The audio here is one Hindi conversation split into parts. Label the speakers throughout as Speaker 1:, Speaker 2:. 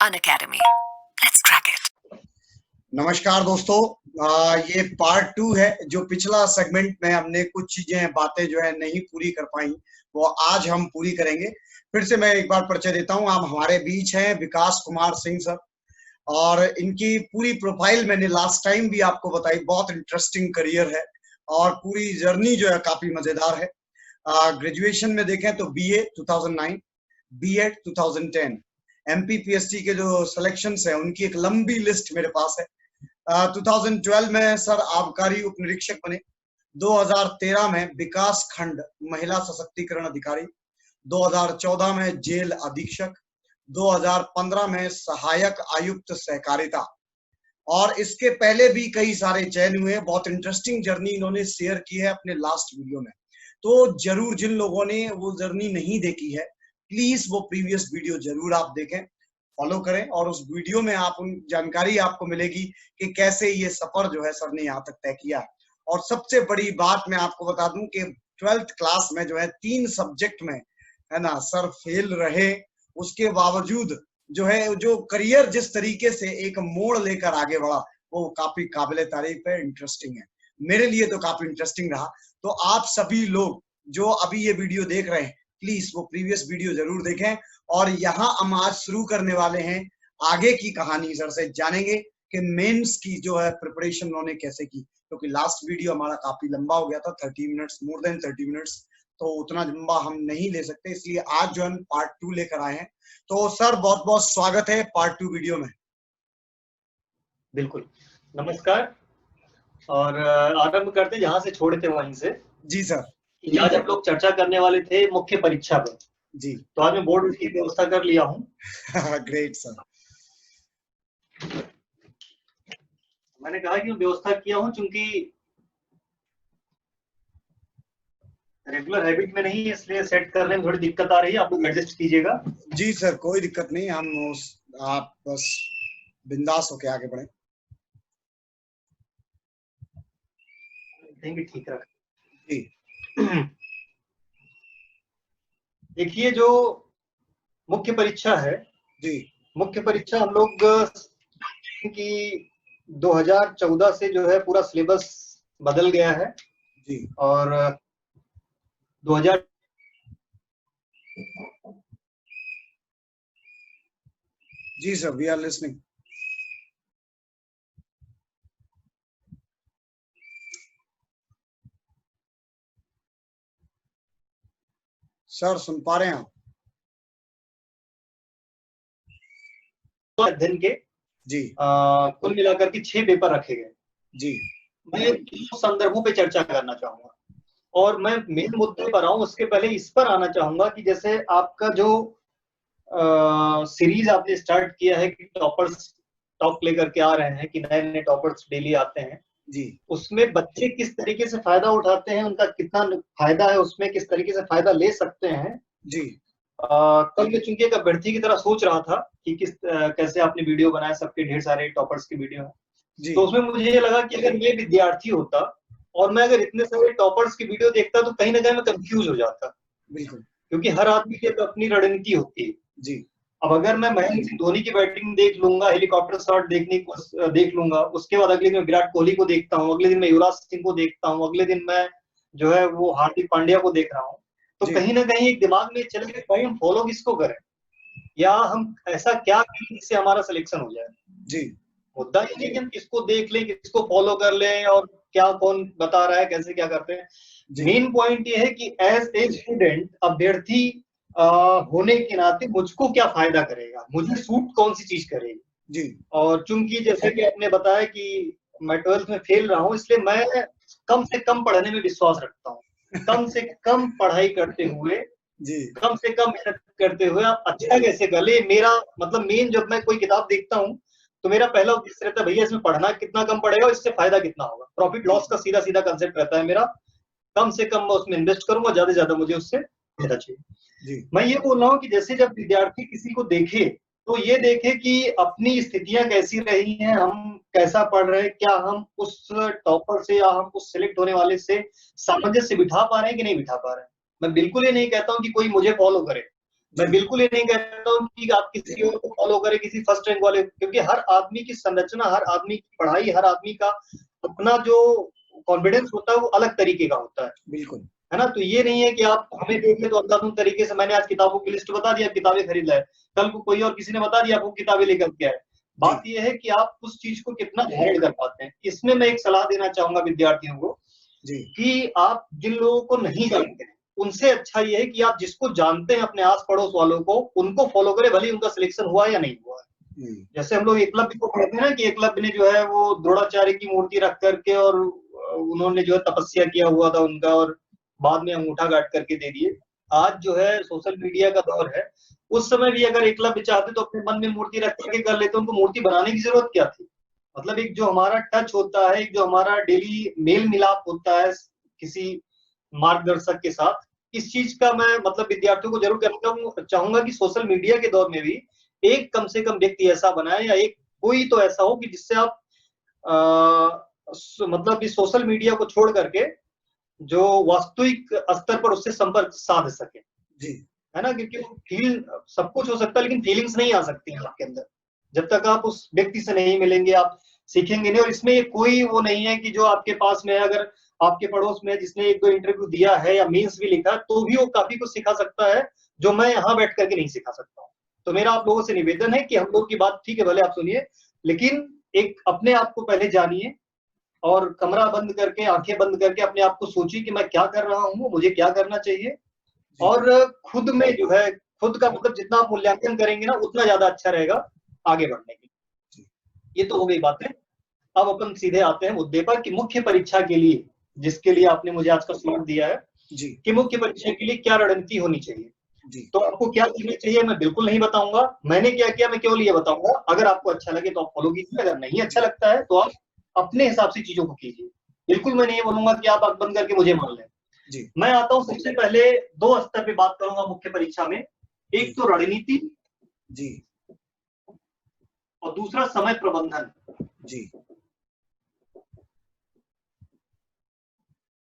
Speaker 1: Unacademy. Let's crack it.
Speaker 2: नमस्कार दोस्तों, ये पार्ट 2 है। जो पिछला सेगमेंट में हमने कुछ चीजें बातें जो है नहीं पूरी कर पाई, वो आज हम पूरी करेंगे। फिर से मैं एक बार परिचय देता हूँ। आप हमारे बीच हैं विकास कुमार सिंह सर, और इनकी पूरी प्रोफाइल मैंने लास्ट टाइम भी आपको बताई। बहुत इंटरेस्टिंग करियर है और पूरी जर्नी जो है काफी मजेदार है। ग्रेजुएशन में देखें तो बीए 2009, बीएड 2010, एमपीपीएससी के जो सिलेक्शंस है उनकी एक लंबी लिस्ट मेरे पास है। 2012 में सर आबकारी उप निरीक्षक बने। 2013 में विकास खंड महिला सशक्तिकरण अधिकारी, 2014 में जेल अधीक्षक, 2015 में सहायक आयुक्त सहकारिता, और इसके पहले भी कई सारे चयन हुए। बहुत इंटरेस्टिंग जर्नी इन्होंने शेयर की है अपने लास्ट वीडियो में। तो जरूर जिन लोगों ने वो जर्नी नहीं देखी है, प्लीज वो प्रीवियस वीडियो जरूर आप देखें, फॉलो करें, और उस वीडियो में आप उन जानकारी आपको मिलेगी कि कैसे ये सफर जो है सर ने यहाँ तक तय किया। और सबसे बड़ी बात मैं आपको बता दूं कि 12th क्लास में जो है 3 सब्जेक्ट में है ना सर फेल रहे, उसके बावजूद जो है जो करियर जिस तरीके से एक मोड़ लेकर आगे बढ़ा, वो काफी काबिले तारीफ है, इंटरेस्टिंग है। मेरे लिए तो काफी इंटरेस्टिंग रहा। तो आप सभी लोग जो अभी ये वीडियो देख रहे हैं, प्लीज वो प्रीवियस वीडियो जरूर देखें। और यहाँ हम आज शुरू करने वाले हैं आगे की कहानी। सर से जानेंगे कि मेंस की जो है प्रिपरेशन उन्होंने कैसे की, क्योंकि लास्ट वीडियो हमारा काफी लंबा हो गया था, 30 मिनट्स, मोर देन 30 मिनट्स, तो उतना लंबा हम नहीं ले सकते, इसलिए आज जो हम पार्ट 2 लेकर आए हैं। तो सर बहुत बहुत स्वागत है पार्ट 2 वीडियो में।
Speaker 3: बिल्कुल, नमस्कार। और आरंभ करते जहां से छोड़े थे वहीं से।
Speaker 2: जी सर।
Speaker 3: आज हम लोग चर्चा करने वाले थे मुख्य परीक्षा पर।
Speaker 2: जी।
Speaker 3: तो आज मैं बोर्ड की व्यवस्था कर लिया हूँ।
Speaker 2: Great sir.
Speaker 3: मैंने कहा कि मैं व्यवस्था किया हूँ क्योंकि रेगुलर हैबिट में नहीं, इसलिए सेट करने में थोड़ी दिक्कत आ रही है। आप लोग एडजस्ट कीजिएगा।
Speaker 2: जी सर, कोई दिक्कत नहीं। आप बस बिंदास होके आगे बढ़े।
Speaker 3: ठीक रख।
Speaker 2: जी।
Speaker 3: देखिए, जो मुख्य परीक्षा है, जी, मुख्य परीक्षा हम लोग की 2014 से जो है पूरा सिलेबस बदल गया है।
Speaker 2: जी।
Speaker 3: और 2000
Speaker 2: जी sir, we are listening. Sir सुन पा रहे हैं आप?
Speaker 3: अध्ययन के
Speaker 2: जी
Speaker 3: कुल मिलाकर के 6 पेपर रखे गए।
Speaker 2: जी।
Speaker 3: मैं 2 संदर्भों पे चर्चा करना चाहूंगा और मैं मेन मुद्दे पर आऊं उसके पहले इस पर आना चाहूंगा कि जैसे आपका जो सीरीज आपने स्टार्ट किया है कि टॉपर्स टॉप लेकर के आ रहे हैं, कि नए नए टॉपर्स डेली आते हैं
Speaker 2: जी,
Speaker 3: उसमें बच्चे किस तरीके से फायदा उठाते हैं, उनका कितना फायदा है उसमें, किस तरीके से फायदा ले सकते हैं।
Speaker 2: जी।
Speaker 3: कल मैं चूंकि एक अभ्यर्थी की तरह सोच रहा था कि कैसे आपने वीडियो बनाया, सबके ढेर सारे टॉपर्स की वीडियो है, तो उसमें मुझे ये लगा कि अगर मैं विद्यार्थी होता और मैं अगर इतने सारे टॉपर्स की वीडियो देखता तो कहीं ना कहीं मैं कंफ्यूज हो जाता।
Speaker 2: बिल्कुल,
Speaker 3: क्योंकि हर आदमी की अपनी रणनीति होती है।
Speaker 2: जी।
Speaker 3: अब अगर मैं महेंद्र सिंह धोनी की बैटिंग देख लूंगा, हेलीकॉप्टर शॉट देख लूंगा, उसके बाद अगले दिन विराट कोहली को देखता हूँ, अगले दिन मैं युवराज सिंह को देखता हूँ, अगले दिन मैं जो है वो हार्दिक पांड्या को देख रहा हूँ, तो कहीं ना कहीं एक दिमाग में चले कि भाई हम फॉलो किसको करें, या हम ऐसा क्या करें जिससे हमारा सिलेक्शन हो जाए।
Speaker 2: जी।
Speaker 3: मुद्दा ये नहीं कि हम किसको देख लें, किसको फॉलो कर लें और क्या कौन बता रहा है, कैसे क्या करते हैं। मेन पॉइंट ये है कि एज ए स्टूडेंट, अभ्यर्थी होने के नाते मुझको क्या फायदा करेगा, मुझे सूट कौन सी चीज करेगी।
Speaker 2: जी।
Speaker 3: और चूंकि जैसे कि आपने बताया कि मैं 12th में फेल रहा हूँ, इसलिए मैं कम से कम पढ़ने में विश्वास रखता हूँ। कम से कम पढ़ाई करते हुए,
Speaker 2: जी,
Speaker 3: कम से कम मेहनत करते हुए आप अच्छा कैसे कर ले, मेरा मतलब मेन जब मैं कोई किताब देखता हूँ तो मेरा पहला उद्देश्य रहता है भैया इसमें पढ़ना कितना कम पड़ेगा, इससे फायदा कितना होगा। प्रॉफिट लॉस का सीधा सीधा कंसेप्ट रहता है मेरा। कम से कम मैं उसमें इन्वेस्ट करूंगा, ज्यादा से ज्यादा मुझे उससे फायदा चाहिए। मैं ये बोल रहा हूँ कि जैसे जब विद्यार्थी किसी को देखे तो ये देखे कि अपनी स्थितियां कैसी रही हैं, हम कैसा पढ़ रहे हैं, क्या हम उस टॉपर से या हम उस सिलेक्ट होने वाले से सामंजस्य बिठा पा रहे हैं कि नहीं बिठा पा रहे हैं। मैं बिल्कुल ये नहीं कहता हूँ कि कोई मुझे फॉलो करे, मैं बिल्कुल ये नहीं कहता हूँ कि आप किसी और को फॉलो करें, किसी फर्स्ट रैंक वाले, क्योंकि हर आदमी की संरचना, हर आदमी की पढ़ाई, हर आदमी का अपना जो कॉन्फिडेंस होता है वो अलग तरीके का होता है।
Speaker 2: बिल्कुल।
Speaker 3: है ना? तो ये नहीं है कि आप हमें देख के तो अंधाधुंध तरीके से, मैंने आज किताबों की लिस्ट बता दिया, किताबें खरीद लाए, कल को कोई और किसी ने बता दिया आपको किताबें लेकर के आए। बात ये है कि आप उस चीज को कितना धारण कर पाते हैं। इसमें मैं एक सलाह देना चाहूंगा विद्यार्थियों को
Speaker 2: जी।
Speaker 3: कि आप जिन लोगों को नहीं जानते हैं उनसे अच्छा ये है कि आप जिसको जानते हैं अपने आस पड़ोस वालों को, उनको फॉलो करें, भले ही उनका सिलेक्शन हुआ या नहीं हुआ। जैसे हम लोग एकलव्य को कहते हैं ना कि एकलव्य ने जो है वो द्रोणाचार्य की मूर्ति रख करके और उन्होंने जो है तपस्या किया हुआ था उनका, और बाद में अंगूठा गाड़ करके दे दिए। आज जो है सोशल मीडिया का दौर है, उस समय भी अगर एकलव्य चाहते तो अपने मन में मूर्ति रख करके कर लेते, उनको मूर्ति बनाने की जरूरत क्या थी? मतलब एक जो हमारा टच होता है, एक जो हमारा डेली मेल मिलाप होता है किसी मार्गदर्शक के साथ, इस चीज का मैं मतलब विद्यार्थियों को जरूर कहना चाहूंगा कि सोशल मीडिया के दौर में भी एक कम से कम व्यक्ति ऐसा बनाए, या एक कोई तो ऐसा हो कि जिससे आप मतलब इस सोशल मीडिया को छोड़ करके जो वास्तविक स्तर पर उससे संपर्क साध सके।
Speaker 2: जी।
Speaker 3: है ना? क्योंकि फील सब कुछ हो सकता है लेकिन फीलिंग्स नहीं आ सकती हैं आपके अंदर जब तक आप उस व्यक्ति से नहीं मिलेंगे, आप सीखेंगे नहीं। और इसमें कोई वो नहीं है कि जो आपके पास में, अगर आपके पड़ोस में जिसने एक दो इंटरव्यू दिया है या मीन्स भी लिखा तो भी वो काफी कुछ सिखा सकता है जो मैं यहाँ बैठ करके नहीं सिखा सकता हूँ। तो मेरा आप लोगों से निवेदन है कि हम लोग की बात ठीक है, भले आप सुनिए, लेकिन एक अपने आप को पहले जानिए और कमरा बंद करके, आंखें बंद करके अपने आप को सोचिए कि मैं क्या कर रहा हूँ, मुझे क्या करना चाहिए। और खुद में जो है, खुद का मतलब जितना आप मूल्यांकन करेंगे ना उतना ज्यादा अच्छा रहेगा आगे बढ़ने के। ये तो हो गई बातें। अब अपन सीधे आते हैं मुद्दे पर कि मुख्य परीक्षा के लिए, जिसके लिए आपने मुझे आज का स्लॉट दिया है
Speaker 2: जी।
Speaker 3: कि मुख्य परीक्षा के लिए क्या रणनीति होनी चाहिए।
Speaker 2: जी।
Speaker 3: तो आपको क्या करना चाहिए मैं बिल्कुल नहीं बताऊंगा, मैंने क्या किया मैं केवल ये बताऊंगा। अगर आपको अच्छा लगे तो आप फॉलो कीजिए, अगर नहीं अच्छा लगता है तो आप अपने हिसाब से चीजों को कीजिए। बिल्कुल मैं नहीं बोलूंगा कि आप आंख बंद करके मुझे मान लें।
Speaker 2: जी।
Speaker 3: मैं आता हूं, सबसे पहले दो स्तर पे बात करूंगा मुख्य परीक्षा में। एक तो रणनीति
Speaker 2: जी।
Speaker 3: और दूसरा समय प्रबंधन।
Speaker 2: जी।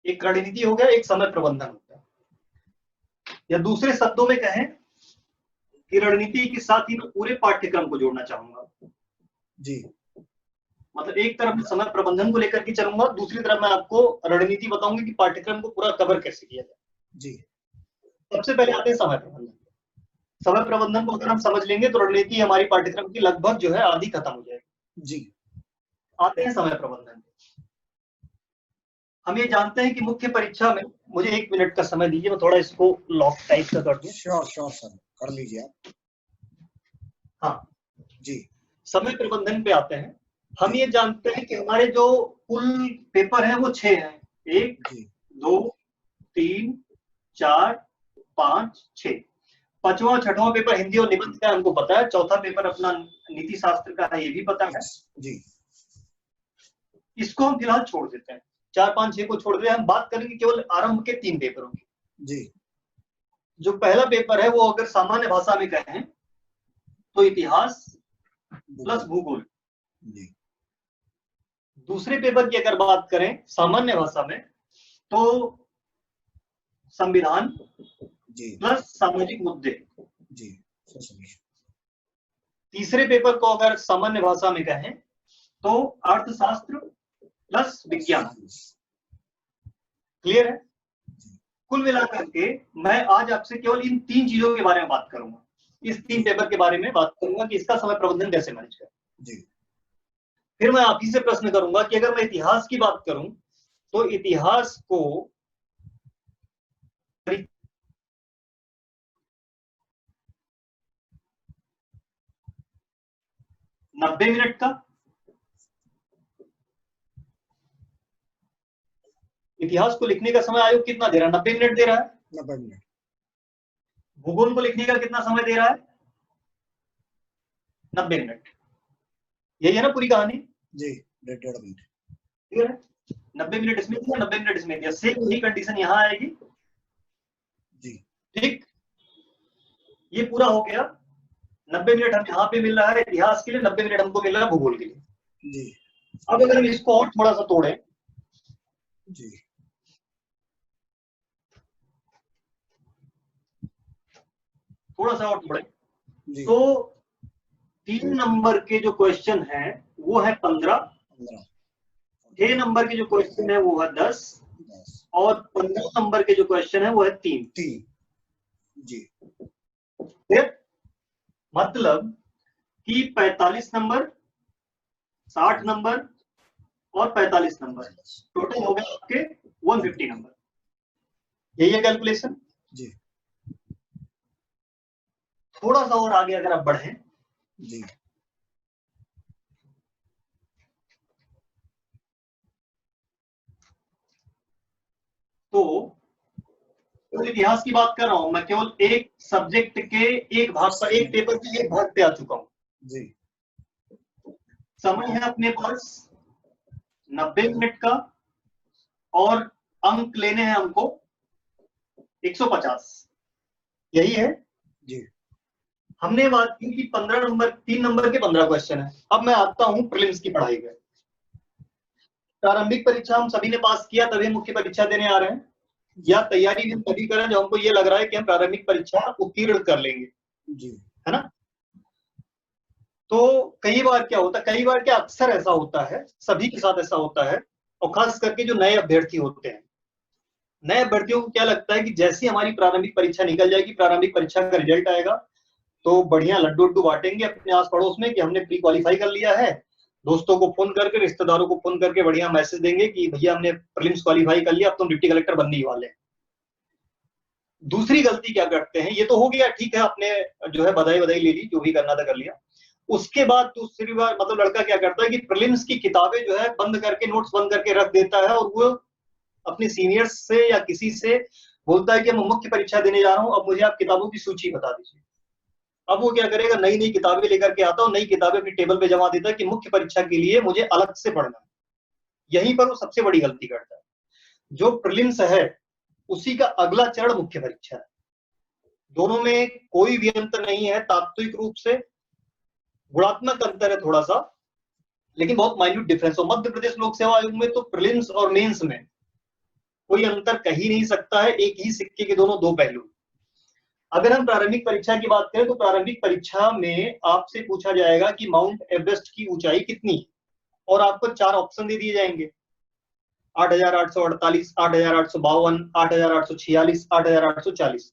Speaker 3: एक रणनीति हो गया, एक समय प्रबंधन होता है। या दूसरे शब्दों में कहें कि रणनीति के साथ ही मैं पूरे पाठ्यक्रम को जोड़ना चाहूंगा।
Speaker 2: जी।
Speaker 3: मतलब एक तरफ मैं समय प्रबंधन को लेकर के चलूंगा, दूसरी तरफ मैं आपको रणनीति बताऊंगी कि पाठ्यक्रम को पूरा कवर कैसे किया जाए।
Speaker 2: जी।
Speaker 3: सबसे पहले आते हैं समय प्रबंधन। समय प्रबंधन को अगर हम समझ लेंगे तो रणनीति हमारी पाठ्यक्रम की लगभग जो है आधी खत्म हो जाएगी।
Speaker 2: जी।
Speaker 3: आते हैं समय प्रबंधन। हम ये जानते हैं कि मुख्य परीक्षा में, मुझे 1 मिनट का समय दीजिए, मैं थोड़ा इसको लॉक टाइप का कर दूं।
Speaker 2: श्योर श्योर सर, कर लीजिए आप।
Speaker 3: हाँ
Speaker 2: जी।
Speaker 3: समय प्रबंधन पे आते हैं। हम ये जानते हैं कि हमारे जो कुल पेपर हैं वो 6 हैं। 1 2 3 4 5 6। पांचवा छठवां पेपर हिंदी और निबंध का हमको पता है, चौथा पेपर अपना नीति शास्त्र का है, ये भी पता है
Speaker 2: जी।
Speaker 3: इसको हम फिलहाल छोड़ देते हैं, 4 5 6 को छोड़ देते हैं। हम बात करेंगे केवल आरंभ के 3 पेपरों की।
Speaker 2: जी।
Speaker 3: जो पहला पेपर है वो अगर सामान्य भाषा में कहें तो इतिहास प्लस भूगोल।
Speaker 2: जी।
Speaker 3: दूसरे पेपर की अगर बात करें सामान्य भाषा में तो संविधान प्लस सामाजिक मुद्दे।
Speaker 2: जी।
Speaker 3: तीसरे पेपर को अगर सामान्य भाषा में कहें तो अर्थशास्त्र प्लस विज्ञान। क्लियर है? कुल मिलाकर के मैं आज आपसे केवल इन 3 चीजों के बारे में बात करूंगा, इस 3 पेपर के बारे में बात करूंगा कि इसका समय प्रबंधन कैसे मैनेज करें। फिर मैं आप ही से प्रश्न करूंगा कि अगर मैं इतिहास की बात करूं तो इतिहास को 90 मिनट का, इतिहास को लिखने का समय आयोग कितना दे रहा है? 90 मिनट दे रहा है।
Speaker 2: 90 मिनट।
Speaker 3: भूगोल को लिखने का कितना समय दे रहा है? 90 मिनट। यही है ना पूरी कहानी?
Speaker 2: जी, 1.5 मिनट।
Speaker 3: ठीक है, 90 मिनट इसमें दिया, 90 मिनट इसमें दिया, सेम वही कंडीशन यहाँ आएगी।
Speaker 2: जी।
Speaker 3: ठीक, ये पूरा हो गया। 90 मिनट हम यहाँ पे मिल रहा है इतिहास के लिए, 90 मिनट हमको मिल रहा है भूगोल के लिए।
Speaker 2: जी।
Speaker 3: अब अगर हम इसको और थोड़ा सा तोड़ें, थोड़ा सा और बढ़े
Speaker 2: जी।
Speaker 3: तो 3 नंबर के जो क्वेश्चन है वो है 15, 6 नंबर के जो क्वेश्चन है वो है 10 और 15 नंबर के जो क्वेश्चन है वो है 3
Speaker 2: जी।
Speaker 3: फिर मतलब कि 45 नंबर, 60 नंबर और 45 नंबर, टोटल हो गए आपके 150 नंबर। यही है कैलकुलेशन
Speaker 2: जी।
Speaker 3: थोड़ा सा और आगे अगर आप बढ़े
Speaker 2: जी।
Speaker 3: तो इतिहास की बात कर रहा हूं मैं, केवल एक सब्जेक्ट के एक भाग पर, एक पेपर के एक भाग पे आ चुका हूं।
Speaker 2: जी।
Speaker 3: समय है अपने पास 90 मिनट का और अंक लेने हैं हमको 150। यही है
Speaker 2: जी।
Speaker 3: हमने बात की कि 15 नंबर, 3 नंबर के 15 क्वेश्चन है। अब मैं आता हूं प्रीलिम्स की पढ़ाई पे। प्रारंभिक परीक्षा हम सभी ने पास किया, तभी मुख्य परीक्षा देने आ रहे हैं, या तैयारी भी हम तभी कर रहे हैं जब हमको ये लग रहा है कि हम प्रारंभिक परीक्षा उत्तीर्ण कर लेंगे,
Speaker 2: जी।
Speaker 3: है ना। तो कई बार क्या होता है, कई बार क्या अक्सर ऐसा होता है, सभी के साथ ऐसा होता है, और खास करके जो नए अभ्यर्थी होते हैं, नए अभ्यर्थियों को क्या लगता है कि जैसी हमारी प्रारंभिक परीक्षा निकल जाएगी, प्रारंभिक परीक्षा का रिजल्ट आएगा तो बढ़िया लड्डू उड्डू बांटेंगे अपने आस पड़ोस में कि हमने प्री क्वालिफाई कर लिया है। दोस्तों को फोन करके, रिश्तेदारों को फोन करके बढ़िया मैसेज देंगे कि भैया हमने प्रीलिम्स क्वालिफाई कर लिया, अब तुम डिप्टी कलेक्टर बनने ही वाले हैं। दूसरी गलती क्या करते हैं, ये तो हो गया, ठीक है, आपने जो है बधाई बधाई ले ली, जो भी करना था कर लिया। उसके बाद दूसरी बार मतलब लड़का क्या करता है कि प्रीलिम्स की किताबें जो है बंद करके, नोट्स बंद करके रख देता है, और वो अपने सीनियर्स से या किसी से बोलता है कि मैं मुख्य परीक्षा देने जा रहा हूं, अब मुझे आप किताबों की सूची बता दीजिए। अब वो क्या करेगा, नई नई किताबें लेकर के आता है, नई किताबें अपनी टेबल पे जमा देता है कि मुख्य परीक्षा के लिए मुझे अलग से पढ़ना है। यहीं पर वो सबसे बड़ी गलती करता है। जो प्रीलिम्स है उसी का अगला चरण मुख्य परीक्षा है। दोनों में कोई भी अंतर नहीं है, तात्विक रूप से गुणात्मक अंतर है थोड़ा सा, लेकिन बहुत माइन्यूट डिफरेंस हो। मध्य प्रदेश लोक सेवा आयोग में तो प्रीलिम्स और मेंस में कोई अंतर कह ही नहीं सकता है, एक ही सिक्के के दोनों दो पहलू। अगर हम प्रारंभिक परीक्षा की बात करें तो प्रारंभिक परीक्षा में आपसे पूछा जाएगा कि माउंट एवरेस्ट की ऊंचाई कितनी है, और आपको 4 ऑप्शन दे दिए जाएंगे, 8,848, 8,852, 8,846, 8,840।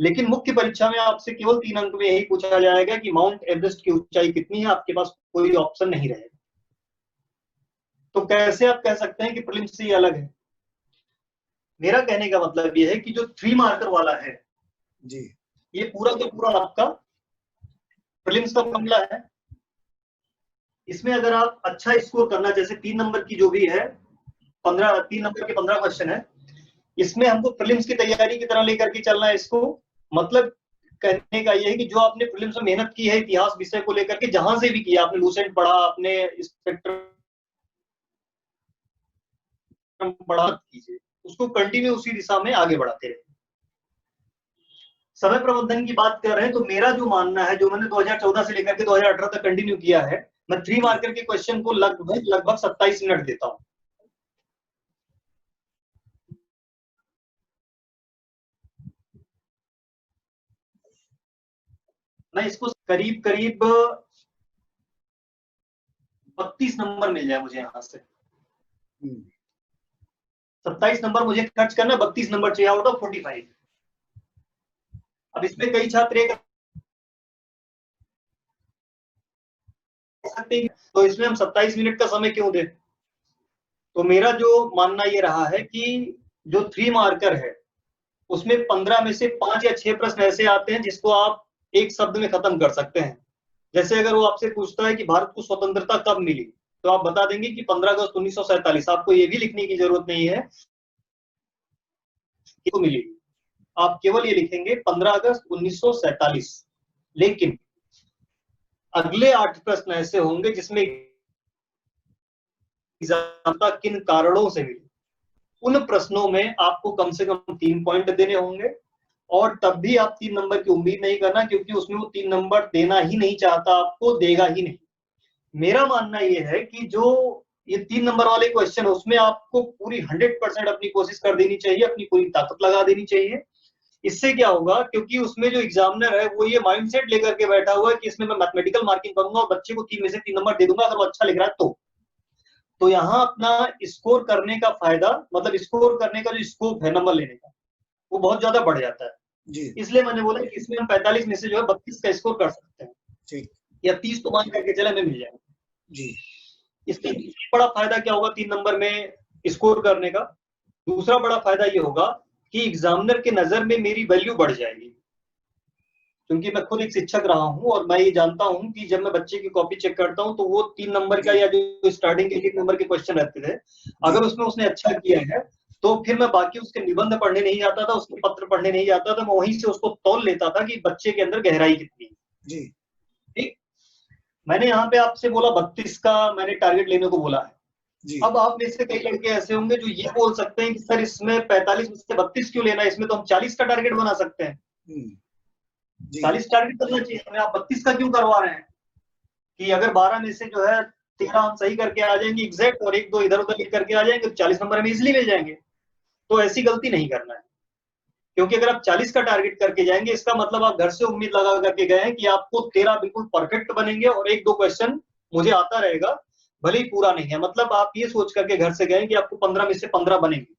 Speaker 3: लेकिन मुख्य परीक्षा में आपसे केवल 3 अंक में यही पूछा जाएगा कि माउंट एवरेस्ट की ऊंचाई कितनी है, आपके पास कोई ऑप्शन नहीं रहेगा। तो कैसे आप कह सकते हैं कि प्रीलिम्स से अलग है। मेरा कहने का मतलब यह है कि जो 3 मार्कर वाला है
Speaker 2: जी।
Speaker 3: ये पूरा का पूरा आपका प्रीलिम्स का मामला है। इसमें अगर आप अच्छा स्कोर करना, जैसे 3 नंबर की जो भी है 3 नंबर के 15 क्वेश्चन है, इसमें हमको प्रीलिम्स की तैयारी की तरह लेकर के चलना है इसको। मतलब कहने का यह है कि जो आपने प्रीलिम्स में मेहनत की है इतिहास विषय को लेकर के, जहां से भी किया, आपने लूसेंट पढ़ा, आपने स्पेक्ट्रम पढ़ा, कीजिए उसको कंटिन्यू उसी दिशा में आगे बढ़ाते रहे। समय प्रबंधन की बात कर रहे हैं तो मेरा जो मानना है, जो मैंने 2014 से लेकर के 2018 तक कंटिन्यू किया है, मैं 3 मार्कर के क्वेश्चन को लगभग 27 मिनट देता हूं। मैं इसको करीब करीब 32 नंबर मिल जाए मुझे यहां से। 27 नंबर मुझे खर्च करना, 32 नंबर चाहिए आउट ऑफ 45। अब इसमें कई छात्र एक सकते हैं तो इसमें हम 27 मिनट का समय क्यों दें। तो मेरा जो मानना ये रहा है कि जो 3 मार्कर है उसमें 15 में से 5 या 6 प्रश्न ऐसे आते हैं जिसको आप एक शब्द में खत्म कर सकते हैं। जैसे अगर वो आपसे पूछता है कि भारत को स्वतंत्रता कब मिली, तो आप बता देंगे कि 15 अगस्त 1947। आपको ये भी लिखने की जरूरत नहीं है कि को मिली, आप केवल ये लिखेंगे 15 अगस्त 1947। लेकिन अगले 8 प्रश्न ऐसे होंगे जिसमें जनता किन कारणों से मिली, उन प्रश्नों में आपको कम से कम 3 पॉइंट देने होंगे, और तब भी आप 3 नंबर की उम्मीद नहीं करना, क्योंकि उसमें वो 3 नंबर देना ही नहीं चाहता, आपको देगा ही नहीं। मेरा मानना यह है कि जो ये 3 नंबर वाले क्वेश्चन, उसमें आपको पूरी 100% अपनी कोशिश कर देनी चाहिए, अपनी पूरी ताकत लगा देनी चाहिए। इससे क्या होगा, क्योंकि उसमें जो एग्जामिनर है वो ये माइंडसेट लेकर के बैठा हुआ है कि इसमें मैं मैथमेटिकल मार्किंग करूंगा और बच्चे को 3 में से 3 नंबर दे दूंगा अगर वो अच्छा लिख रहा है तो यहाँ अपना स्कोर करने का फायदा, मतलब स्कोर करने का जो स्कोप है नंबर लेने का, वो बहुत ज्यादा बढ़ जाता है
Speaker 2: जी
Speaker 3: इसलिए मैंने बोला कि इसमें हम 45 में से जो है 32 का स्कोर कर सकते हैं,
Speaker 2: ठीक
Speaker 3: या 30 तो मान करके चले हमें मिल जाएगा।
Speaker 2: जी
Speaker 3: इसका दूसरा बड़ा फायदा क्या होगा 3 नंबर में स्कोर करने का? दूसरा बड़ा फायदा ये होगा कि एग्जामिनर के नजर में मेरी वैल्यू बढ़ जाएगी, क्योंकि मैं खुद एक शिक्षक रहा हूं और मैं ये जानता हूं कि जब मैं बच्चे की कॉपी चेक करता हूं तो वो 3 नंबर का या जो स्टार्टिंग के 1 नंबर के क्वेश्चन रहते थे, अगर उसमें उसने अच्छा किया है तो फिर मैं बाकी उसके निबंध पढ़ने नहीं जाता था, उसके पत्र पढ़ने नहीं जाता था, मैं वहीं से उसको तौल लेता था कि बच्चे के अंदर गहराई कितनी है।
Speaker 2: जी
Speaker 3: ठीक, मैंने यहाँ पे आपसे बोला 32 का मैंने टारगेट लेने को बोला है।
Speaker 2: जी
Speaker 3: अब आप में से कई लड़के ऐसे होंगे जो ये बोल सकते हैं कि सर इसमें 45 में से 32 क्यों लेना है, इसमें तो हम 40 का टारगेट बना सकते हैं।
Speaker 2: जी
Speaker 3: 40 टारगेट करना चाहिए हमें, आप 32 का क्यों करवा रहे हैं? कि अगर 12 में से जो है 13 हम सही करके आ जाएंगे एग्जैक्ट और 1-2 इधर उधर लिख करके आ जाएंगे तो 40 नंबर हमें इजिली मिल जाएंगे। तो ऐसी गलती नहीं करना है, क्योंकि अगर आप 40 का टारगेट करके जाएंगे इसका मतलब आप घर से उम्मीद लगा करके गए हैं कि आपको 13 बिल्कुल परफेक्ट बनेंगे और 1-2 क्वेश्चन मुझे आता रहेगा, भले ही पूरा नहीं है, मतलब आप ये सोच करके घर से गए कि आपको 15 में से 15 बनेंगे।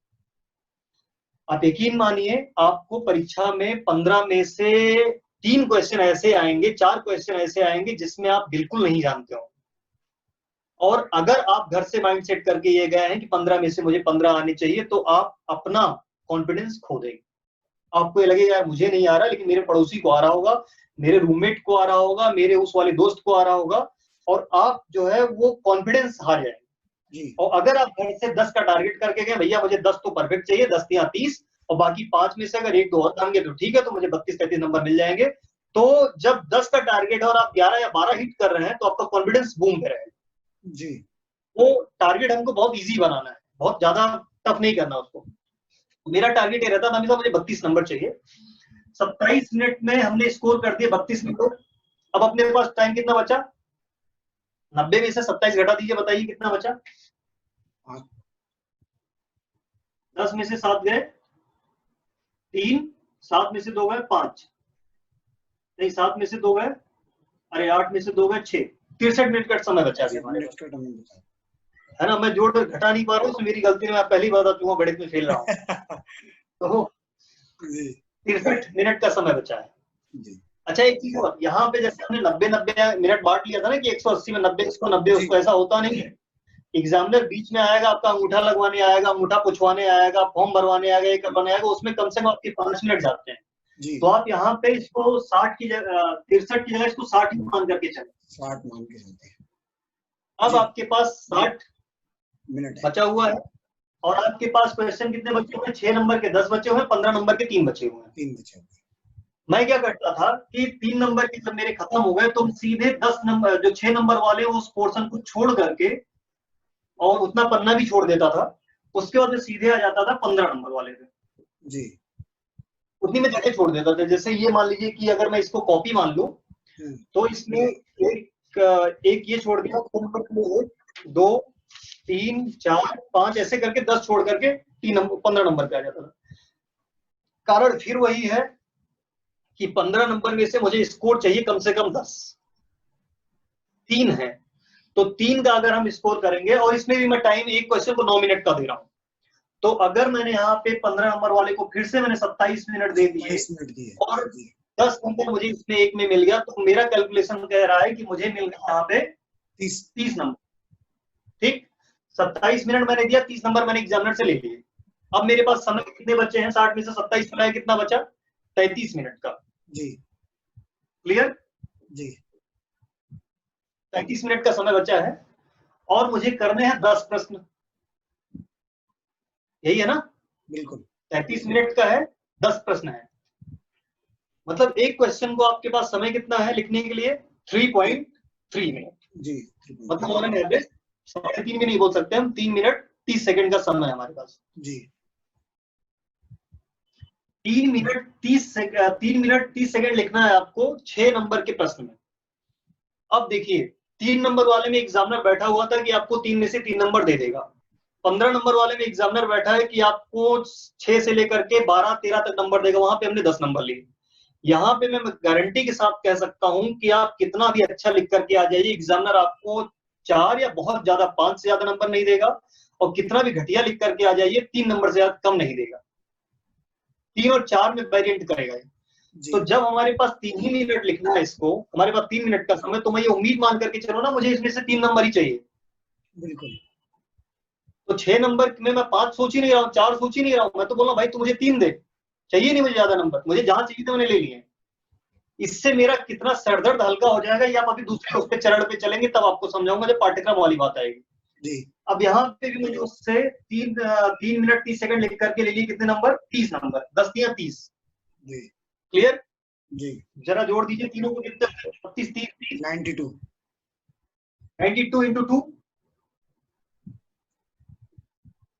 Speaker 3: आप यकीन मानिए आपको परीक्षा में 15 में से 3 क्वेश्चन ऐसे आएंगे, 4 क्वेश्चन ऐसे आएंगे जिसमें आप बिल्कुल नहीं जानते हो, और अगर आप घर से माइंड सेट करके ये गए हैं कि 15 में से मुझे 15 आने चाहिए तो आप अपना कॉन्फिडेंस खो देंगे। आपको ये लगेगा यार मुझे नहीं आ रहा लेकिन मेरे पड़ोसी को आ रहा होगा, मेरे रूममेट को आ रहा होगा, मेरे उस वाले दोस्त को आ रहा होगा, और आप जो है वो कॉन्फिडेंस हार जाएंगे।
Speaker 2: जी
Speaker 3: और अगर आप घर से 10 का टारगेट करके गए भैया मुझे 10 तो परफेक्ट चाहिए, 10 या 30, और बाकी 5 में से अगर 1-2 और आएंगे तो ठीक है, तो मुझे 32-33 नंबर मिल जाएंगे। तो जब 10 का टारगेट है और आप 11 या 12 हिट कर रहे हैं तो आपका कॉन्फिडेंस बूम पे रहेगा।
Speaker 2: जी
Speaker 3: वो टारगेट हमको बहुत इजी बनाना है, बहुत ज्यादा टफ नहीं करना उसको। मेरा टारगेट ये रहता था हमेशा मुझे 32 नंबर चाहिए। 27 मिनट में हमने स्कोर कर दिए 32 नंबर। अब अपने पास टाइम कितना बचा? 90 में से 27 घटा दीजिए, बताइए कितना बचा? 10 में से 7 गए 3, 7 में से 2 गए 5, नहीं 7 में से 2 गए, अरे 8 में से 2 गए 6, 63 मिनट का समय बचा अभी हमारे पास, है ना? मैं जोड़ घटा नहीं पा रहा हूँ, मेरी गलती है, मैं पहली बता चुका हूँ, गणित में फेल रहा हूँ। तो 63 मिनट का समय बचा है।
Speaker 2: जी
Speaker 3: अच्छा एक चीज और, यहाँ पे जैसे हमने 90 मिनट बांट लिया था ना कि 180 में 90 इसको 90 उसको, ऐसा होता नहीं है। एग्जामिनर बीच में आएगा, आपका अंगूठा लगवाने आएगा, अंगूठा पूछवाने आएगा, फॉर्म भरवाने आएगा, ये करवाने आएगा, उसमें कम से कम आपके 5 मिनट जाते हैं।
Speaker 2: जी
Speaker 3: तो आप यहाँ पे इसको 60 की जगह 63 की जगह इसको 60 ही मान करके चले,
Speaker 2: 60 मान के चलते हैं।
Speaker 3: अब
Speaker 2: जी।
Speaker 3: आपके पास 60
Speaker 2: मिनट है।
Speaker 3: बचा हुआ है, और आपके पास क्वेश्चन कितने बचे हुए हैं? 6 नंबर के 10 बचे हुए हैं, 15 नंबर के 3 बचे हुए हैं।
Speaker 2: 3 बचे हुए।
Speaker 3: मैं क्या करता था कि 3 नंबर के जब मेरे खत्म हो गए तो सीधे 10 नंबर जो 6 नंबर वाले उस पोर्शन को छोड़ करके और उतना पन्ना भी छोड़ देता था, उसके बाद मैं सीधे आ जाता था 15 नंबर वाले पे,
Speaker 2: जी
Speaker 3: उतनी में जगह छोड़ देता था। जैसे ये मान लीजिए कि अगर मैं इसको कॉपी मान लूं तो इसमें एक ये छोड़ दिया, 2 3 4 5 ऐसे करके 10 छोड़ करके 15 नंबर पे आ जाता था। कारण फिर वही है कि 15 नंबर में से मुझे स्कोर चाहिए कम से कम 10, 3 है तो 3 का अगर हम स्कोर करेंगे, और इसमें भी मैं टाइम एक क्वेश्चन को 9 मिनट का दे रहा हूं, तो अगर मैंने यहाँ पे 15 नंबर वाले को फिर से मैंने 27 मिनट दे दिए और 10 नंबर मुझे इसमें एक में मिल गया, तो मेरा कैलकुलेशन कह रहा है कि मुझे मिल गया यहाँ पे 30 नंबर। ठीक, 27 मिनट मैंने दिया, 30 नंबर मैंने एग्जामिनर से ले लिए। अब मेरे पास समय कितने बचे हैं? 60 में से 27 चलाया, कितना बचा? 33 मिनट का।
Speaker 2: जी
Speaker 3: क्लियर?
Speaker 2: जी
Speaker 3: 33 मिनट का समय बचा है और मुझे करने हैं 10 प्रश्न, यही है ना?
Speaker 2: बिल्कुल
Speaker 3: 33 मिनट का है, 10 प्रश्न है, मतलब एक क्वेश्चन को आपके पास समय कितना है लिखने के लिए? 3.3 मिनट।
Speaker 2: जी
Speaker 3: मतलब ऑन एवरेज 3.5 भी नहीं बोल सकते हम, 3 मिनट 30 सेकंड का समय है हमारे पास।
Speaker 2: जी
Speaker 3: 3 मिनट 30 सेकंड लिखना है आपको 6 नंबर के प्रश्न में। अब देखिए 3 नंबर वाले में एग्जामिनर बैठा हुआ था कि आपको 3 में से 3 नंबर दे देगा, 15 नंबर वाले में एग्जामिनर बैठा है कि आपको 6 से लेकर के 12-13 तक नंबर देगा, वहां पे हमने 10 नंबर लिए। यहाँ पे मैं गारंटी के साथ कह सकता हूं कि आप कितना भी अच्छा लिख करके आ जाइए, एग्जामिनर आपको 4 या बहुत ज्यादा 5 से ज्यादा नंबर नहीं देगा, और कितना भी घटिया लिख करके आ जाइए 3 नंबर से ज्यादा कम नहीं देगा। 3 और 4 में वेरिएंट करेगा। तो जब हमारे पास 3 ही मिनट लिखना है इसको, हमारे पास 3 मिनट का समय, तो मैं ये उम्मीद मान करके चलो ना मुझे इसमें से 3 नंबर ही चाहिए।
Speaker 2: बिल्कुल।
Speaker 3: तो 6 नंबर में मैं 5 सोच ही नहीं रहा हूँ, 4 सोच ही नहीं रहा हूँ, मैं तो बोल रहा हूँ भाई तू मुझे 3 दे, चाहिए नहीं मुझे ज्यादा नंबर, मुझे जहां चाहिए थे मैंने ले लिए। इससे मेरा कितना सरदर्द हल्का हो जाएगा, या आप अभी दूसरे उस पे चरण पे चलेंगे तब आपको समझाऊंगा जब पाठ्यक्रम वाली बात आएगी।
Speaker 2: जी।
Speaker 3: अब यहाँ पे भी मैंने उससे 3 मिनट 30 सेकंड लिख करके ले लिए, कितने नंबर? 30 नंबर, 10 या 30।
Speaker 2: जी।
Speaker 3: क्लियर?
Speaker 2: जी।
Speaker 3: जरा जोड़ दीजिए तीनों को, कितने? 32, 30,
Speaker 2: 92।
Speaker 3: 92 इंटू 2,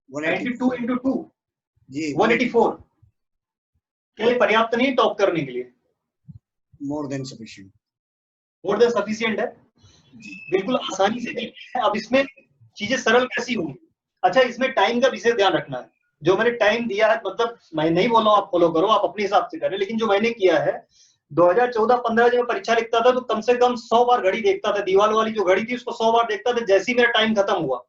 Speaker 3: 92 इंटू 2,
Speaker 2: जी
Speaker 3: 184। क्या ये पर्याप्त नहीं टॉप करने के लिए?
Speaker 2: More than sufficient.
Speaker 3: More than sufficient है, बिल्कुल आसानी से भी है। अब इसमें चीजें सरल कैसी होंगी? अच्छा, इसमें टाइम का विशेष ध्यान रखना है। जो मैंने टाइम दिया है, मतलब मैं नहीं बोल रहा हूँ आप फॉलो करो, आप अपने हिसाब से करें, लेकिन जो मैंने किया है 2014-15 जब मैं परीक्षा लिखता था तो कम से कम 100 बार घड़ी देखता था, दीवार वाली जो घड़ी थी उसको 100 बार देखता था। जैसे ही मेरा टाइम खत्म हुआ,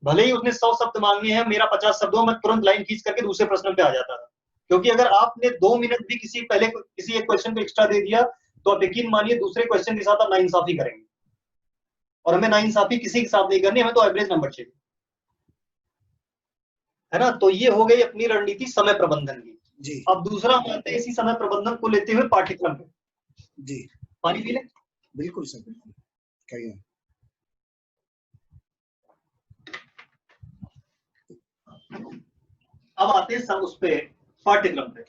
Speaker 3: भले ही उसने 100 शब्द मांगे हैं, मेरा 50 शब्दों में तुरंत लाइन खींच करके दूसरे प्रश्न पे आ जाता था। क्योंकि अगर आपने 2 मिनट भी किसी एक क्वेश्चन पे एक्स्ट्रा दे दिया तो आप यकीन मानिए दूसरे क्वेश्चन के साथ आप नाइंसाफी करेंगे, और हमें नाइंसाफी किसी के साथ नहीं करनी, हमें तो एवरेज नंबर चाहिए, है ना। तो ये हो गई अपनी रणनीति समय प्रबंधन की।
Speaker 2: जी।
Speaker 3: अब दूसरा हम आते हैं इसी समय प्रबंधन को लेते हुए पाठ्यक्रम पे।
Speaker 2: जी।
Speaker 3: पानी पी ले।
Speaker 2: बिल्कुल सर, बिल्कुल कहिए।
Speaker 3: अब आते हैं सब उस पे, पाठ्यक्रम पे।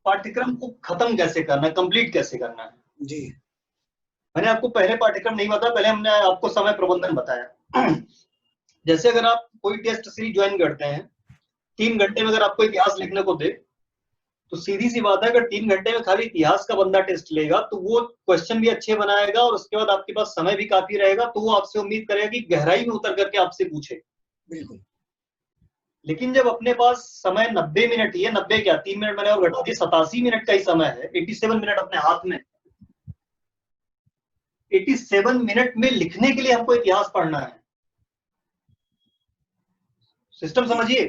Speaker 3: पाठ्यक्रम को खत्म कैसे करना है, कंप्लीट कैसे करना है?
Speaker 2: जी।
Speaker 3: मैंने आपको पहले पाठ्यक्रम नहीं बताया, पहले हमने आपको समय प्रबंधन बताया। जैसे अगर आप कोई टेस्ट सीरीज ज्वाइन करते हैं, 3 घंटे में अगर आपको इतिहास लिखने को दे, तो सीधी सी बात है, अगर 3 घंटे में खाली इतिहास का बंदा टेस्ट लेगा तो वो क्वेश्चन भी अच्छे बनाएगा, और उसके बाद आपके पास समय भी काफी रहेगा, तो वो आपसे उम्मीद करेगा कि गहराई में उतर करके आपसे पूछे।
Speaker 2: बिल्कुल।
Speaker 3: लेकिन जब अपने पास समय 90 मिनट ही है, 90 क्या 3 मिनट मैंने और घटा दिए, 87 मिनट का ही समय है, 87 मिनट अपने हाथ में, 87 मिनट में लिखने के लिए हमको इतिहास पढ़ना है। सिस्टम समझिए,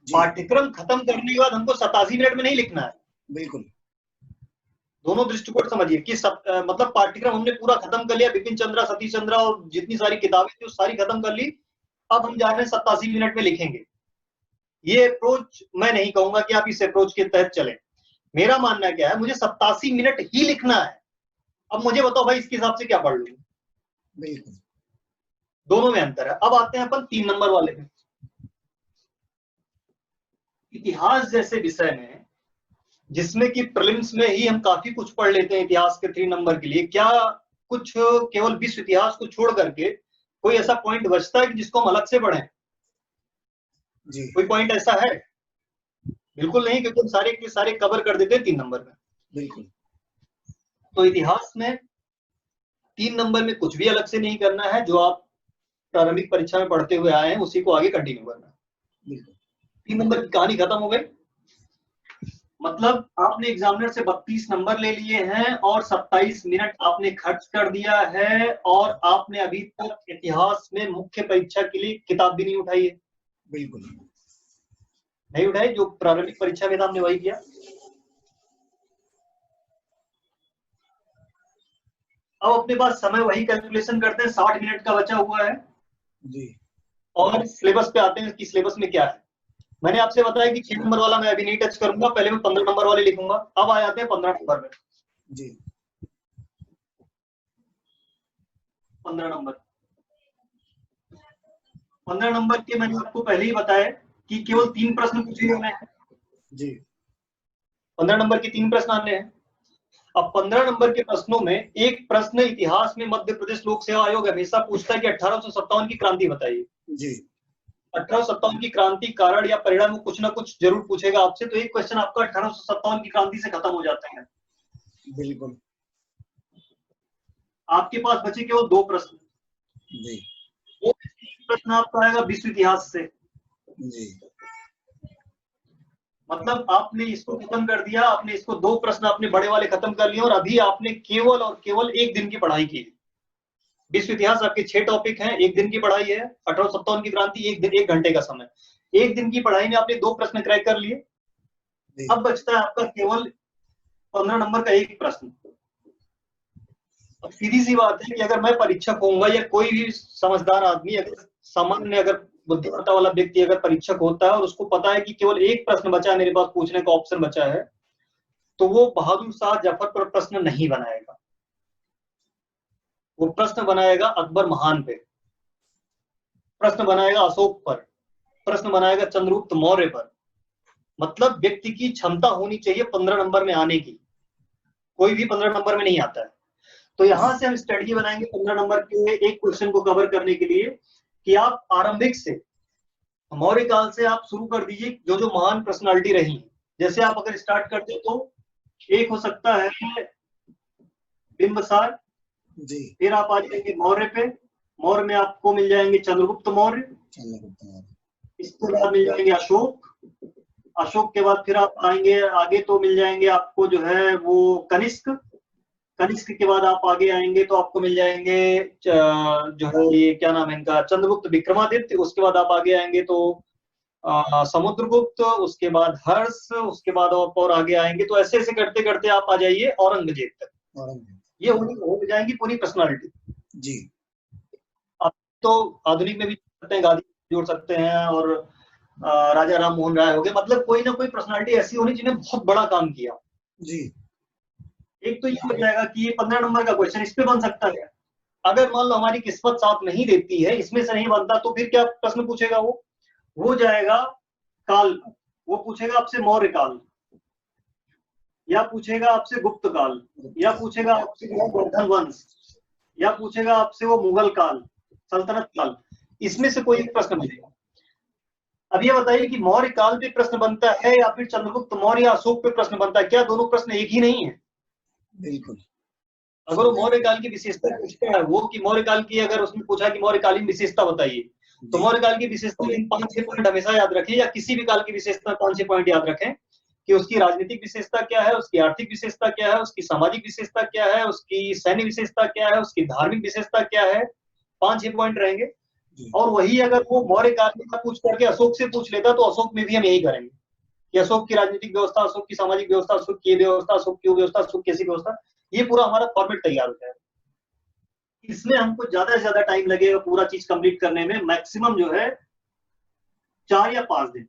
Speaker 3: पाठ्यक्रम खत्म करने के बाद हमको 87 मिनट में नहीं लिखना है।
Speaker 2: बिल्कुल।
Speaker 3: दोनों दृष्टिकोण समझिए कि मतलब पाठ्यक्रम हमने पूरा खत्म कर लिया, बिपिन चंद्रा, सतीश चंद्रा और जितनी सारी किताबें थी सारी खत्म कर ली, अब हम जा रहे हैं 87 मिनट में लिखेंगे। ये अप्रोच मैं नहीं कहूंगा कि आप इस अप्रोच के तहत चलें। मेरा मानना क्या है, मुझे 87 मिनट ही लिखना है। अब मुझे बताओ भाई इसके हिसाब से क्या पढ़ लूं?
Speaker 2: बिल्कुल।
Speaker 3: दोनों में अंतर है। अब आते हैं अपन 3 नंबर वाले में। इतिहास जैसे विषय में, जिसमें कि प्रीलिम्स में ही हम काफी कुछ पढ़ लेते हैं इतिहास के 3 नंबर के लिए, क्या कुछ केवल विश्व इतिहास को छोड़ करके कोई ऐसा पॉइंट बचता है कि जिसको हम अलग से पढ़ें?
Speaker 2: जी।
Speaker 3: कोई पॉइंट ऐसा है? बिल्कुल नहीं, क्योंकि हम सारे के सारे कवर कर देते हैं 3 नंबर में।
Speaker 2: बिल्कुल।
Speaker 3: तो इतिहास में 3 नंबर में कुछ भी अलग से नहीं करना है, जो आप प्रारंभिक परीक्षा में पढ़ते हुए आए हैं उसी को आगे कंटिन्यू करना है।
Speaker 2: बिल्कुल।
Speaker 3: 3 नंबर की कहानी खत्म हो गई। मतलब आपने एग्जामिनर से 32 नंबर ले लिए हैं और 27 मिनट आपने खर्च कर दिया है, और आपने अभी तक इतिहास में मुख्य परीक्षा के लिए किताब भी नहीं उठाई है।
Speaker 2: बिल्कुल
Speaker 3: नहीं उठाई, जो प्रारंभिक परीक्षा में था हमने वही किया। अब अपने पास समय वही कैलकुलेशन करते हैं, 60 मिनट का बचा हुआ है।
Speaker 2: जी।
Speaker 3: और सिलेबस पे आते हैं कि सिलेबस में क्या है। मैंने आपसे बताया कि 6 नंबर वाला मैं अभी नहीं टच करूंगा, पहले मैं 15 नंबर वाले लिखूंगा। अब आ जाते हैं 15 नंबर में।
Speaker 2: जी।
Speaker 3: 15 नंबर 15 नंबर के मैंने आपको पहले ही बताया कि केवल 3 प्रश्न पूछे होने हैं।
Speaker 2: जी।
Speaker 3: 15 नंबर के 3 प्रश्न आने हैं। अब 15 नंबर के प्रश्नों में एक प्रश्न इतिहास में मध्य प्रदेश लोक सेवा आयोग हमेशा पूछता है कि 1857 की क्रांति बताइए।
Speaker 2: जी।
Speaker 3: 1857 की क्रांति कारण या परिणाम में कुछ ना कुछ जरूर पूछेगा आपसे, तो एक क्वेश्चन आपका 1857 की क्रांति से खत्म हो जाते हैं।
Speaker 2: बिल्कुल
Speaker 3: आपके पास बचे केवल 2 प्रश्न।
Speaker 2: जी
Speaker 3: वो प्रश्न आपका आएगा विश्व इतिहास से।
Speaker 2: जी
Speaker 3: मतलब आपने इसको खत्म कर दिया, आपने इसको 2 प्रश्न आपने बड़े वाले खत्म कर लिए और अभी आपने केवल और केवल 1 दिन की पढ़ाई की। विश्व इतिहास आपके 6 टॉपिक हैं, 1 दिन की पढ़ाई है। 1857 की क्रांति 1 दिन 1 घंटे का समय। 1 दिन की पढ़ाई में आपने 2 प्रश्न क्रैक कर लिए।
Speaker 2: जी
Speaker 3: अब बचता है आपका केवल 15 नंबर का एक प्रश्न। अब सीधी सी बात है कि अगर मैं परीक्षक होऊंगा या कोई भी समझदार आदमी, अगर सामान्य, अगर बुद्धिमत्ता वाला व्यक्ति अगर परीक्षक होता है और उसको पता है कि केवल एक प्रश्न बचा है, मेरे पास पूछने का ऑप्शन बचा है, तो वो बहादुर शाह जफर पर प्रश्न नहीं बनाएगा, वो प्रश्न बनाएगा अकबर महान पे, प्रश्न बनाएगा अशोक पर, प्रश्न बनाएगा चंद्रगुप्त मौर्य पर। मतलब व्यक्ति की क्षमता होनी चाहिए 15 नंबर में आने की। कोई भी 15 नंबर में नहीं आता है। तो यहां से हम स्ट्रेटजी बनाएंगे 15 नंबर के एक क्वेश्चन को कवर करने के लिए कि आप आरंभिक से मौर्य काल से आप शुरू कर दीजिए जो जो महान पर्सनालिटी रही। जैसे आप अगर स्टार्ट करते तो एक हो सकता है बिंबिसार,
Speaker 2: जी
Speaker 3: फिर आप आ जाएंगे मौर्य पे, मौर्य में आपको मिल जाएंगे चंद्रगुप्त मौर्य, इसके बाद मिल जाएंगे अशोक, अशोक के बाद फिर आप आएंगे आगे तो मिल जाएंगे आपको जो है वो कनिष्क, कनिष्क के बाद आप आगे आएंगे तो आपको मिल जाएंगे जो है ये क्या नाम है इनका, चंद्रगुप्त विक्रमादित्य। उसके बाद आप आगे आएंगे तो समुद्रगुप्त, उसके बाद हर्ष, उसके बाद आप और आगे आएंगे तो ऐसे ऐसे करते करते आप आ जाइए औरंगजेब तक। ये हो जाएंगी पूरी पर्सनालिटी।
Speaker 2: जी
Speaker 3: आप तो आधुनिक में भी जोड़ सकते हैं, गांधी जोड़ सकते हैं और राजा राम मोहन राय हो गए। मतलब कोई ना कोई पर्सनालिटी ऐसी होनी जिन्हें बहुत बड़ा काम किया।
Speaker 2: जी
Speaker 3: एक तो ये हो जाएगा कि ये 15 नंबर का क्वेश्चन इस पे बन सकता है। अगर मान लो हमारी किस्मत साथ नहीं देती है, इसमें से नहीं बनता, तो फिर क्या प्रश्न पूछेगा वो जाएगा काल, वो पूछेगा आपसे मौर्य काल, या पूछेगा आपसे गुप्त काल, या पूछेगा आपसे वर्धन वंश, या पूछेगा आपसे वो मुगल काल, सल्तनत काल। इसमें से कोई एक प्रश्न बनेगा। अब ये बताइए कि मौर्य काल पे प्रश्न बनता है या फिर चंद्रगुप्त मौर्य या अशोक पे प्रश्न बनता है? क्या दोनों प्रश्न एक ही नहीं है?
Speaker 2: बिल्कुल।
Speaker 3: अगर वो मौर्य काल की विशेषता पूछता है, वो कि मौर्य काल की, अगर उसने पूछा कि मौर्यकालीन विशेषता बताइए, तो मौर्य काल की विशेषता इन 5-6 पॉइंट हमेशा याद रखें, या किसी भी काल की विशेषता 5-6 पॉइंट याद रखें कि उसकी राजनीतिक विशेषता क्या है, उसकी आर्थिक विशेषता क्या है, उसकी सामाजिक विशेषता क्या है, उसकी सैन्य विशेषता क्या है, उसकी धार्मिक विशेषता क्या है। 5-6 पॉइंट रहेंगे। और वही अगर वो मौर्य काल का पूछ करके अशोक से पूछ लेता तो अशोक में भी हम यही करेंगे कि अशोक की राजनीतिक व्यवस्था, अशोक की सामाजिक व्यवस्था, अशोक की व्यवस्था, अशोक की व्यवस्था, अशोक कैसी व्यवस्था, ये पूरा हमारा फॉर्मेट तैयार हो जाएगा। इसमें हमको ज्यादा से ज्यादा टाइम लगेगा पूरा चीज कंप्लीट करने में, मैक्सिमम जो है 4 या 5 दिन।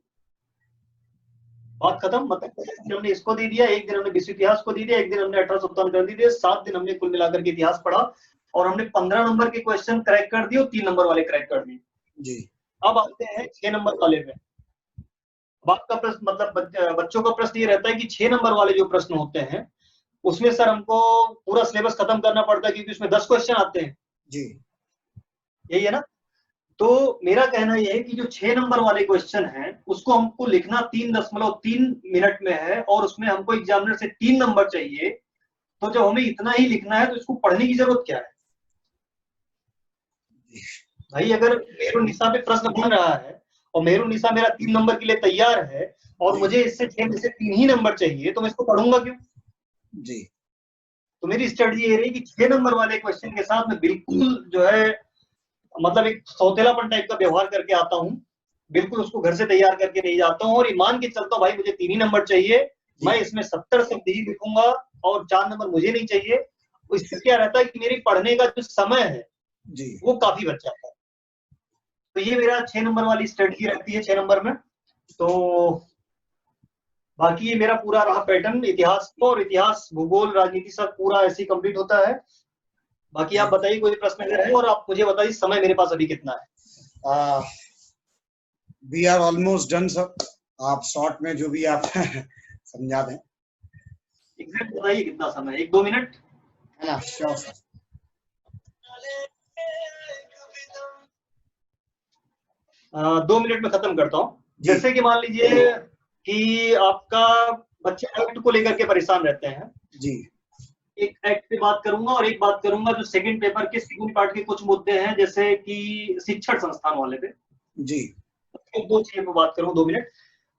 Speaker 3: बात खत्म। मतलब हमने इसको दे दिया, एक दिन हमने विश्व इतिहास को दे दिया, एक दिन हमने 1857 कर दिए, 7 दिन हमने कुल मिलाकर के इतिहास पढ़ा और हमने 15 नंबर के क्वेश्चन क्रैक कर दिए और 3 नंबर वाले क्रैक कर दिए।
Speaker 2: जी
Speaker 3: अब आते हैं 6 नंबर वाले पे। बात का प्रश्न, मतलब बच्चों का प्रश्न ये रहता है कि 6 नंबर वाले जो प्रश्न होते हैं उसमें सर हमको पूरा सिलेबस खत्म करना पड़ता है क्योंकि उसमें 10 क्वेश्चन आते हैं।
Speaker 2: जी
Speaker 3: यही है ना? तो मेरा कहना यह है कि जो 6 नंबर वाले क्वेश्चन हैं उसको हमको लिखना 3.3 मिनट में है और उसमें हमको एग्जामिनर से 3 नंबर चाहिए। तो जब हमें इतना ही लिखना है तो इसको पढ़ने की जरूरत क्या है भाई? अगर मेरुनिशा पे प्रश्न बन रहा है और मेरुनिशा मेरा 3 नंबर के लिए तैयार है और मुझे इससे 6 में से 3 ही नंबर चाहिए, तो मैं इसको पढ़ूंगा क्यों?
Speaker 2: जी
Speaker 3: तो मेरी स्ट्रेटजी ये रही कि 6 नंबर वाले क्वेश्चन के साथ में बिल्कुल जो है मतलब एक सौतेलापन टाइप का व्यवहार करके आता हूँ। बिल्कुल उसको घर से तैयार करके नहीं जाता हूँ और ईमान के चलता हूँ भाई मुझे 3 ही नंबर चाहिए, मैं इसमें 70 शब्द ही लिखूंगा और 4 नंबर मुझे नहीं चाहिए। तो इससे क्या रहता है कि मेरी पढ़ने का जो समय है
Speaker 2: जी
Speaker 3: वो काफी बच जाता है। तो ये मेरा 6 नंबर वाली स्ट्रेटजी रहती है 6 नंबर में। तो बाकी ये मेरा पूरा रहा पैटर्न इतिहास को, और इतिहास भूगोल राजनीति सब पूरा ऐसे ही कंप्लीट होता है। बाकी आप बताइए कोई प्रश्न अगर है, और आप मुझे बताइए समय मेरे पास अभी कितना है।
Speaker 2: We are almost done sir. आप शॉर्ट में जो भी आप समझा दें।
Speaker 3: एग्जैक्ट बताइए कितना समय, 1-2 मिनट
Speaker 2: है ना? Sure sir.
Speaker 3: 2 मिनट में खत्म करता हूँ।
Speaker 2: जी।
Speaker 3: जैसे कि मान लीजिए कि आपका बच्चे एक्ट को लेकर के परेशान रहते हैं।
Speaker 2: जी।
Speaker 3: एक एक्ट पे बात करूंगा और एक बात करूंगा जो सेकंड पेपर के सेकंड पार्ट के कुछ मुद्दे हैं, जैसे कि शिक्षण संस्थान वाले पे।
Speaker 2: जी।
Speaker 3: तो 2 चीज़ों पे बात करूँ 2 मिनट।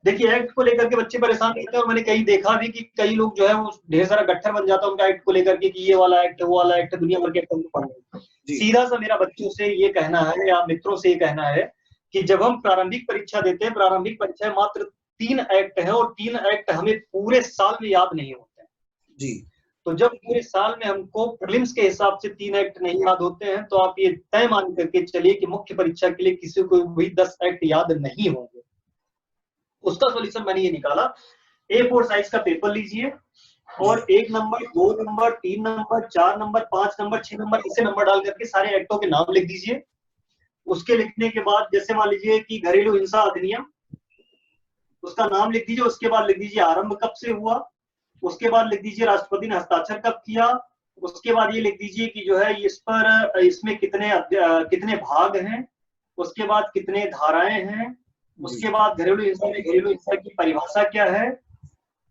Speaker 3: देखिए, एक्ट को लेकर के बच्चे परेशान रहते हैं और मैंने कहीं देखा भी कि कई लोग जो है वो ढेर सारा गट्ठर बन जाता है उनका एक्ट को लेकर के कि ये वाला एक्ट है, वो वाला एक्ट है, दुनिया भर के एक्ट हमको पढ़ने हैं।
Speaker 2: जी।
Speaker 3: सीधा-सा मेरा बच्चों से ये कहना है या मित्रों से ये कहना है कि जब हम प्रारंभिक परीक्षा देते हैं, प्रारंभिक परीक्षा में मात्र 3 एक्ट हैं और 3 एक्ट हमें पूरे साल में याद नहीं होते हैं।
Speaker 2: जी।
Speaker 3: तो जब पूरे साल में हमको प्रीलिम्स के हिसाब से 3 एक्ट नहीं याद होते हैं, तो आप ये तय मान करके चलिए कि मुख्य परीक्षा के लिए किसी को भी 10 एक्ट याद नहीं होंगे। उसका सॉल्यूशन मैंने ये निकाला, A4 साइज का पेपर लीजिए और 1 number, 2 number, 3 number, 4 number, 5 number, 6 number ऐसे नंबर डाल करके सारे एक्टों के नाम लिख दीजिए। उसके लिखने के बाद जैसे मान लीजिए कि घरेलू हिंसा अधिनियम, उसका नाम लिख दीजिए, उसके बाद लिख दीजिए आरंभ कब से हुआ, उसके बाद लिख दीजिए राष्ट्रपति ने हस्ताक्षर कब किया, उसके बाद ये लिख दीजिए कि जो है इस पर इसमें कितने भाग हैं, उसके बाद कितने धाराएं हैं, उसके बाद घरेलू हिंसा में घरेलू हिंसा की परिभाषा क्या है।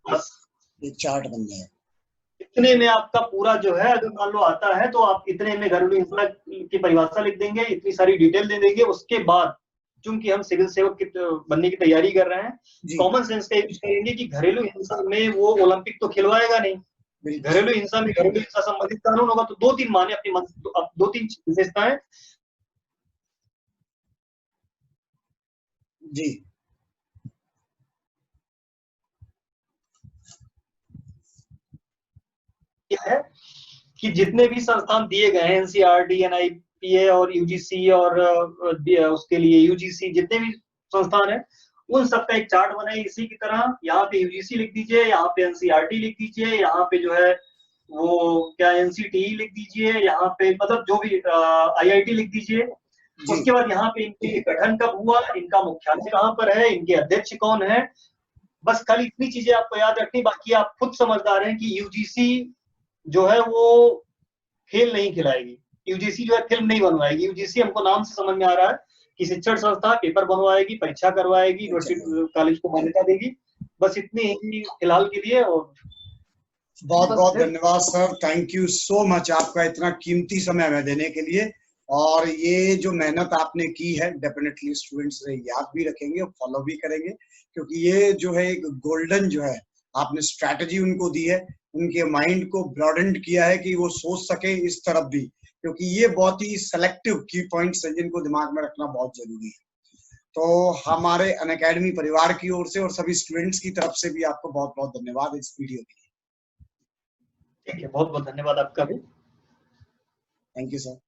Speaker 3: बस
Speaker 2: एक चार्ट बन जाए।
Speaker 3: इतने में आपका पूरा जो है अगर मान लो आता है तो आप इतने में घरेलू हिंसा की परिभाषा लिख देंगे, इतनी सारी डिटेल दे देंगे। उसके बाद चूंकि हम सिविल सेवक की बनने की तैयारी कर रहे हैं,
Speaker 2: जी।
Speaker 3: कॉमन सेंस का यूज करेंगे कि घरेलू हिंसा में वो ओलंपिक तो खिलवाएगा नहीं,
Speaker 2: बिल्कुल।
Speaker 3: घरेलू हिंसा में घरेलू हिंसा संबंधित कानून होगा। तो 2-3 माने अपने मन से, अब 2-3 विशेषताएं।
Speaker 2: जी।
Speaker 3: क्या है कि जितने भी संस्थान दिए गए हैं, एनसीईआरटी, एनआईपीए और यूजीसी और उसके लिए यूजीसी, जितने भी संस्थान है उन सबका एक चार्ट बनाए इसी की तरह। यहाँ पे यूजीसी लिख दीजिए, यहाँ पे एनसीईआरटी लिख दीजिए, यहाँ पे जो है वो क्या एनसीटीई लिख दीजिए, यहाँ पे मतलब जो भी आईआईटी लिख दीजिए। उसके बाद यहाँ पे इनके गठन कब हुआ, इनका मुख्यालय कहाँ पर है, इनके अध्यक्ष कौन है। बस खाली इतनी चीजें आपको याद रखनी, बाकी आप खुद समझदार हैं कि यूजीसी जो है वो खेल नहीं खिलाएगी, यूजीसी जो है फिल्म नहीं बनवाएगी। यूजीसी हमको नाम से समझ में आ रहा है कि शिक्षण संस्था पेपर बनवाएगी, परीक्षा करवाएगी, यूनिवर्सिटी कॉलेज को मान्यता देगी। बस इतनी ही फिलहाल के लिए। और
Speaker 2: बहुत बहुत धन्यवाद sir, thank you so much आपका इतना कीमती समय हमें देने के लिए। और ये जो मेहनत आपने की है डेफिनेटली स्टूडेंट्स याद भी रखेंगे और फॉलो भी करेंगे, क्योंकि ये जो है एक गोल्डन जो है आपने स्ट्रैटेजी उनको दी है, उनके माइंड को ब्रॉडेंड किया है कि वो सोच सके इस तरफ भी, क्योंकि ये बहुत ही सेलेक्टिव की पॉइंट्स है जिनको दिमाग में रखना बहुत जरूरी है। तो हमारे अनअकैडमी परिवार की ओर से और सभी स्टूडेंट्स की तरफ से भी आपको बहुत बहुत धन्यवाद इस वीडियो के लिए।
Speaker 3: ठीक है, बहुत बहुत धन्यवाद आपका भी।
Speaker 2: Thank you sir.